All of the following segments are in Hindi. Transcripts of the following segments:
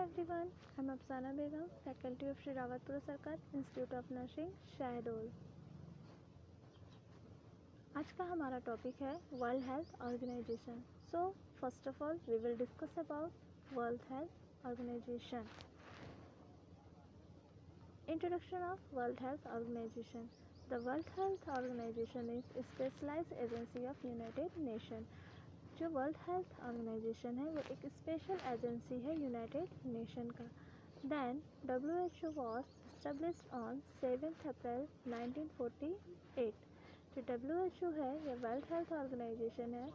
everyone, I'm Afsana Begum, faculty of Shri Rawatpura Sarkar, Institute of Nursing, Shahdol। आज का हमारा टॉपिक है World Health Organization. So first of all we will discuss about World Health Organization. Introduction of World Health Organization. The World Health Organization is a specialized agency of United Nations. जो वर्ल्ड हेल्थ ऑर्गेनाइजेशन है वो एक स्पेशल एजेंसी है यूनाइटेड नेशन का। Then WHO was established on 7 April 1948। जो WHO है या वर्ल्ड हेल्थ ऑर्गेनाइजेशन है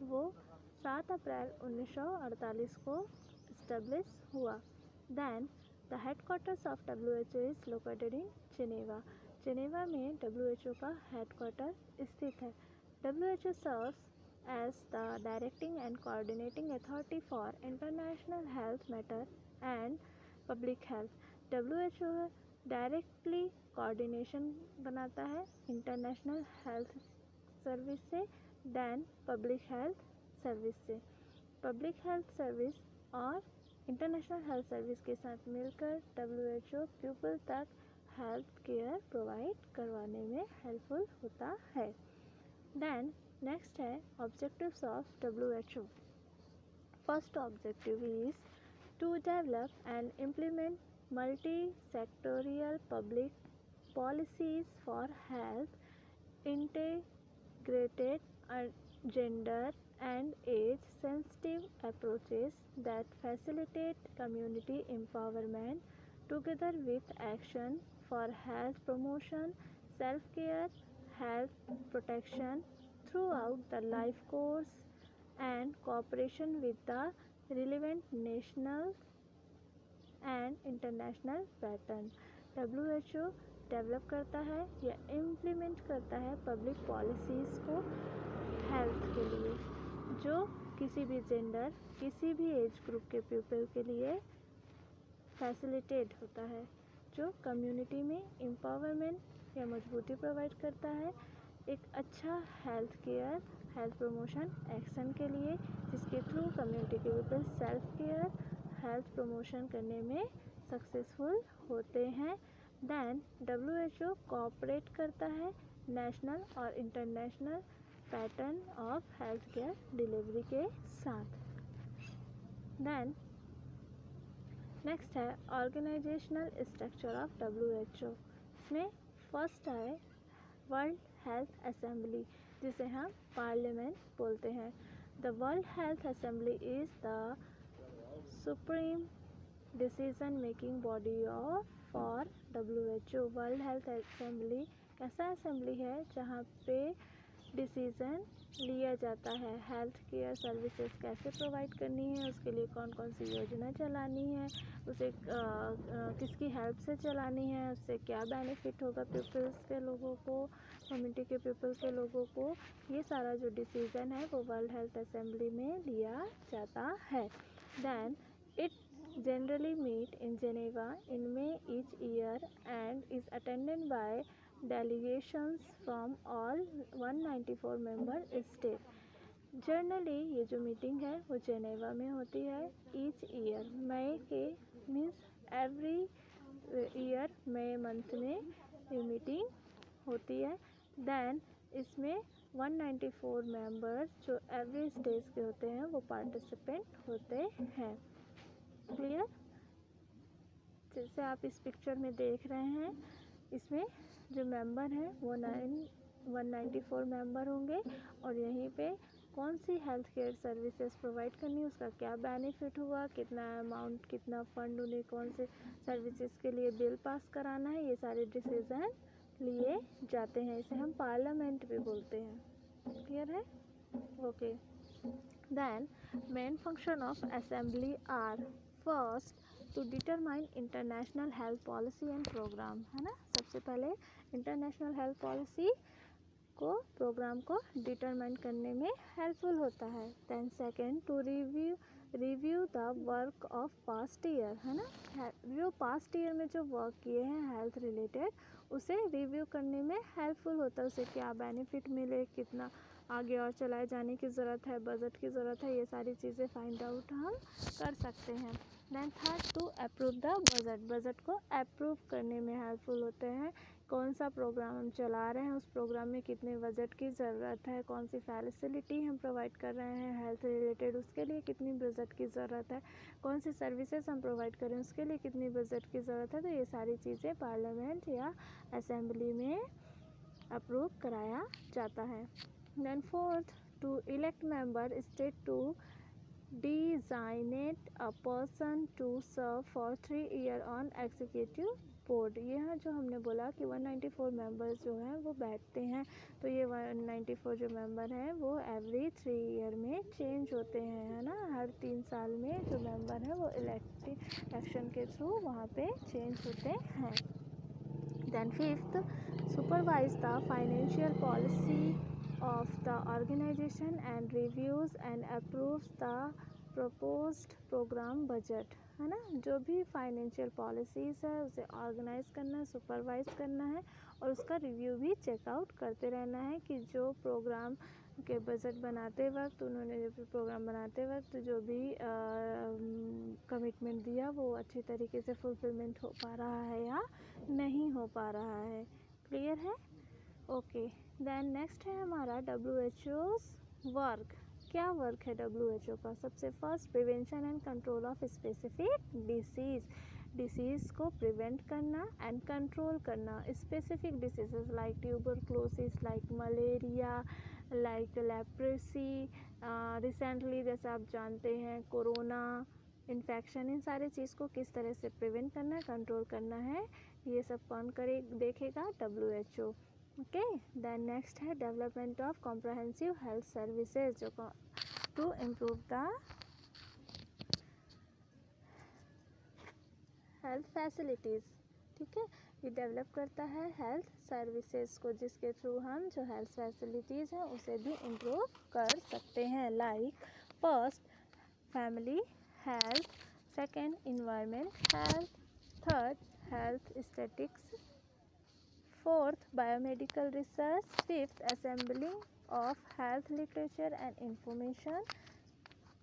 वो 7 अप्रैल 1948 को एस्टेब्लिश हुआ। Then the headquarters of WHO is located in Geneva. Geneva में WHO का हेडक्वार्टर स्थित है। WHO serves as the directing and coordinating authority for international health matter and public health। WHO directly coordination बनाता है इंटरनेशनल हेल्थ सर्विस से, दैन पब्लिक हेल्थ सर्विस से। पब्लिक हेल्थ सर्विस और इंटरनेशनल हेल्थ सर्विस के साथ मिलकर WHO पीपल तक हेल्थ केयर प्रोवाइड करवाने में हेल्पफुल होता है। दैन नेक्स्ट है objectives of WHO। First objective is to develop and implement multi sectoral public policies for health integrated gender and age sensitive approaches that facilitate community empowerment together with action for health promotion, self care, health protection throughout the life course and cooperation with the relevant national and international pattern। WHO develop करता है या इम्प्लीमेंट करता है पब्लिक पॉलिसीज़ को हेल्थ के लिए जो किसी भी जेंडर, किसी भी एज ग्रुप के पीपल के लिए फैसिलिटेट होता है, जो कम्युनिटी में एम्पावरमेंट या मजबूती प्रोवाइड करता है एक अच्छा health care, health promotion action के लिए, जिसके थ्रू कम्युनिटी के people self care, health promotion करने में सक्सेसफुल होते हैं। दैन WHO कोऑपरेट करता है नेशनल और international pattern of health care delivery के साथ। दैन नेक्स्ट है ऑर्गेनाइजेशनल स्ट्रक्चर ऑफ WHO। इसमें फर्स्ट है वर्ल्ड हेल्थ असेंबली, जिसे हम पार्लियामेंट बोलते हैं। The world health assembly is the supreme decision making body of for WHO। World health assembly ऐसा असेंबली है जहाँ पे डिसीज़न लिया जाता है हेल्थ केयर सर्विसेज कैसे प्रोवाइड करनी है, उसके लिए कौन कौन सी योजना चलानी है, उसे किसकी हेल्प से चलानी है, उससे क्या बेनिफिट होगा पीपल्स के लोगों को, कम्युनिटी के पीपल्स के लोगों को। ये सारा जो डिसीज़न है वो वर्ल्ड हेल्थ असेंबली में लिया जाता है। Then it generally meet in Geneva in May each year and is attended by delegations from all 194 member states। Generally ये जो मीटिंग है वो जेनेवा में होती है ईच ईयर, मई के मीन्स एवरी ईयर मई मंथ में ये मीटिंग होती है। दैन इसमें 194 मेंबर्स जो एवरी स्टेज के होते हैं वो पार्टिसिपेंट होते हैं। क्लियर? जैसे आप इस पिक्चर में देख रहे हैं, इसमें जो मेंबर हैं वो 194 मेंबर होंगे और यहीं पे कौन सी हेल्थ केयर सर्विसेज प्रोवाइड करनी है, उसका क्या बेनिफिट हुआ, कितना अमाउंट, कितना फंड, उन्हें कौन से सर्विसेज के लिए बिल पास कराना है, ये सारे डिसीजन लिए जाते हैं। इसे हम पार्लियामेंट भी बोलते हैं। क्लियर है? Okay. Then main function of assembly are first to determine international health policy and programme, है ना। सबसे पहले इंटरनेशनल हेल्थ पॉलिसी को, प्रोग्राम को डिटरमाइन करने में हेल्पफुल होता है। Then second to review the work of past year, है ना। जो पास्ट ईयर में जो वर्क किए हैं हेल्थ रिलेटेड उसे रिव्यू करने में हेल्पफुल होता है, उसे क्या बेनिफिट मिले, कितना आगे और चलाए जाने की ज़रूरत है, बजट की ज़रूरत है, ये सारी चीज़ें फाइंड आउट हम कर सकते हैं। Then third to approve the budget, budget को अप्रूव करने में हेल्पफुल होते हैं। कौन सा प्रोग्राम हम चला रहे हैं, उस प्रोग्राम में कितने बजट की ज़रूरत है, कौन सी फैसिलिटी हम प्रोवाइड कर रहे हैं हेल्थ रिलेटेड, उसके लिए कितनी बजट की ज़रूरत है, कौन सी सर्विसेज हम प्रोवाइड करें उसके लिए कितनी बजट की ज़रूरत है। तो ये सारी चीज़ें पार्लियामेंट या असेंबली में अप्रूव कराया जाता है। Then fourth to elect member state to designate a person to serve for 3 year on executive board. यहाँ जो हमने बोला कि 194 मेंबर्स जो हैं वो बैठते हैं, तो ये 194 जो मेंबर हैं वो एवरी 3 ईयर में चेंज होते हैं, है ना। हर 3 साल में जो मेंबर हैं वो इलेक्शन के थ्रू वहाँ पे चेंज होते हैं। Then fifth supervise the financial policy of the organization and reviews and approves the proposed program budget, है ना। जो भी फाइनेंशियल पॉलिसीज़ है उसे ऑर्गेनाइज करना है, सुपरवाइज करना है और उसका रिव्यू भी चेकआउट करते रहना है कि जो प्रोग्राम के बजट बनाते वक्त उन्होंने जो भी प्रोग्राम बनाते वक्त जो भी कमिटमेंट दिया वो अच्छी तरीके से फुलफिलमेंट हो पा रहा है या नहीं हो पा रहा है। क्लियर है? ओके। देन नेक्स्ट है हमारा WHO वर्क। क्या वर्क है WHO का? सबसे first prevention and control of specific disease को प्रिवेंट करना एंड कंट्रोल करना। Specific diseases like tuberculosis, like malaria, like leprosy, recently जैसे आप जानते हैं कोरोना इन्फेक्शन, इन सारे चीज़ को किस तरह से प्रिवेंट करना है, कंट्रोल करना है, ये सब कौन देखेगा? WHO। ओके। देन नेक्स्ट है development of comprehensive health services जो to improve the health facilities. ठीक है, ये डेवलप करता है हेल्थ सर्विसेज को जिसके थ्रू हम जो हेल्थ फैसिलिटीज़ हैं उसे भी इम्प्रूव कर सकते हैं। Like first family health, second environment health, third health statics, fourth biomedical research, fifth assembling of health literature and information,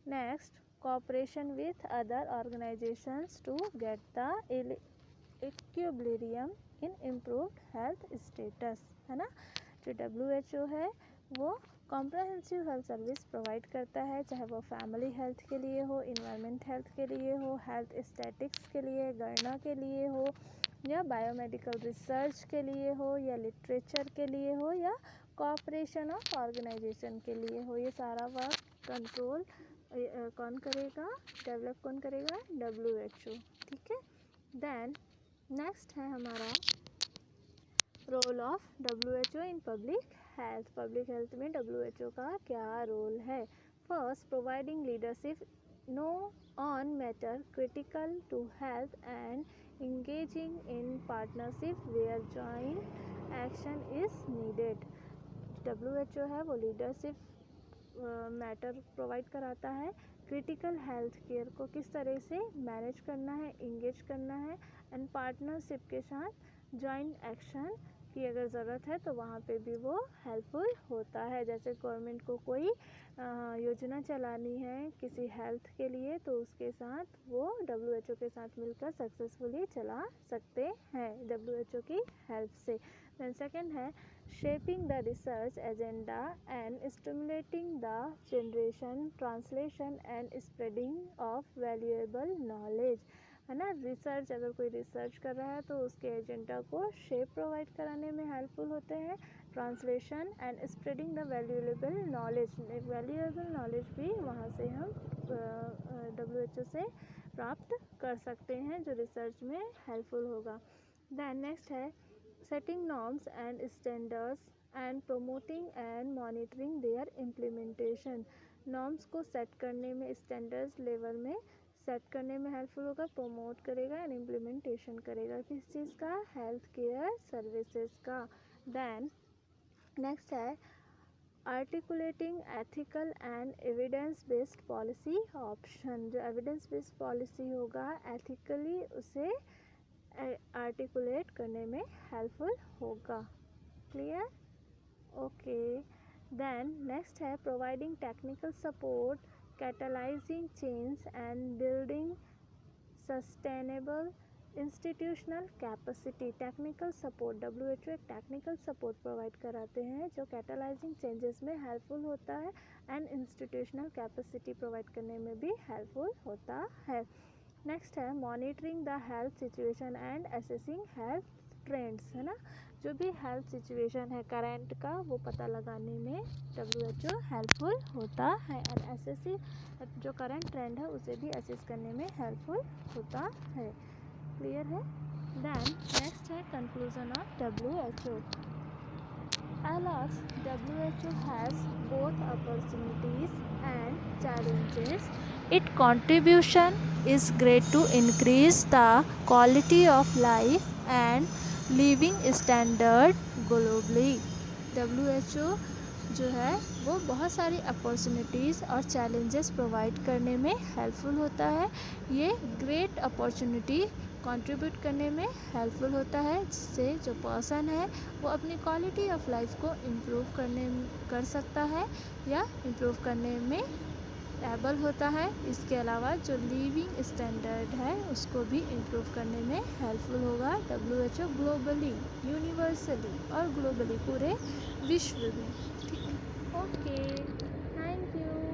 next cooperation with other organizations to get the equilibrium in improved health status, है ना। जो WHO है वो कॉम्प्रहेंसिव हेल्थ सर्विस प्रोवाइड करता है, चाहे वो फैमिली हेल्थ के लिए हो, इन्वायरमेंट हेल्थ के लिए हो, हेल्थ स्टैटिक्स के लिए, गणना के लिए हो, या बायोमेडिकल रिसर्च के लिए हो, या लिटरेचर के लिए हो, या कॉपरेशन ऑफ ऑर्गेनाइजेशन के लिए हो। ये सारा वर्क कंट्रोल कौन करेगा? डेवलप कौन करेगा? WHO। ठीक है। देन नेक्स्ट है हमारा role of WHO in public health. Public health में WHO का क्या रोल है? First providing leadership no on matter critical to health and engaging in partnership where joint action is needed। WHO है वो लीडरशिप मैटर प्रोवाइड कराता है, क्रिटिकल हेल्थ केयर को किस तरह से मैनेज करना है, इंगेज करना है, एंड पार्टनरशिप के साथ जॉइंट एक्शन की अगर ज़रूरत है तो वहाँ पे भी वो हेल्पफुल होता है। जैसे गवर्नमेंट को कोई योजना चलानी है किसी हेल्थ के लिए तो उसके साथ वो WHO के साथ मिलकर सक्सेसफुली चला सकते हैं WHO की हेल्प से। देन सेकेंड है shaping the research agenda and stimulating the generation, translation and spreading of valuable knowledge, है ना। रिसर्च अगर कोई रिसर्च कर रहा है तो उसके एजेंडा को शेप प्रोवाइड कराने में हेल्पफुल होते हैं, translation and spreading the valuable knowledge. Valuable knowledge भी वहाँ से हम WHO से प्राप्त कर सकते हैं जो रिसर्च में हेल्पफुल होगा। देन नेक्स्ट है setting norms and standards and promoting and monitoring their implementation. Norms को सेट करने में, स्टैंडर्ड्स लेवल में सेट करने में हेल्पफुल होगा, प्रोमोट करेगा एंड इम्प्लीमेंटेशन करेगा किस चीज़ का? हेल्थ केयर सर्विसेज का। देन नेक्स्ट है articulating ethical and evidence based policy option. जो एविडेंस बेस्ड पॉलिसी होगा एथिकली उसे आर्टिकुलेट करने में हेल्पफुल होगा। क्लियर? ओके। देन नेक्स्ट है providing technical support, catalyzing change and building sustainable institutional capacity, technical support, WHO एक टेक्निकल सपोर्ट प्रोवाइड कराते हैं जो कैटालाइजिंग चेंजेस में हेल्पफुल होता है एंड इंस्टीट्यूशनल कैपेसिटी प्रोवाइड करने में भी हेल्पफुल होता है। नेक्स्ट है monitoring the health situation and assessing health trends, है ना, जो भी हेल्थ सिचुएशन है करंट का वो पता लगाने में WHO हेल्पफुल होता है एंड असेसिंग जो करंट ट्रेंड है उसे भी असेस करने में हेल्पफुल होता है। क्लियर है? देन नेक्स्ट है conclusion of WHO। Alas, WHO has both opportunities and challenges. Its contribution is great to increase the quality of life and living standard globally. WHO जो है वो बहुत सारी अपॉर्चुनिटीज़ और चैलेंजेस प्रोवाइड करने में हेल्पफुल होता है। ये ग्रेट अपॉर्चुनिटी कंट्रीब्यूट करने में हेल्पफुल होता है जिससे जो पर्सन है वो अपनी क्वालिटी ऑफ लाइफ को इम्प्रूव कर सकता है या इम्प्रूव करने में एबल होता है। इसके अलावा जो लिविंग स्टैंडर्ड है उसको भी इम्प्रूव करने में हेल्पफुल होगा। WHO ग्लोबली, यूनिवर्सली और ग्लोबली पूरे विश्व में। ठीक है, ओके, थैंक यू।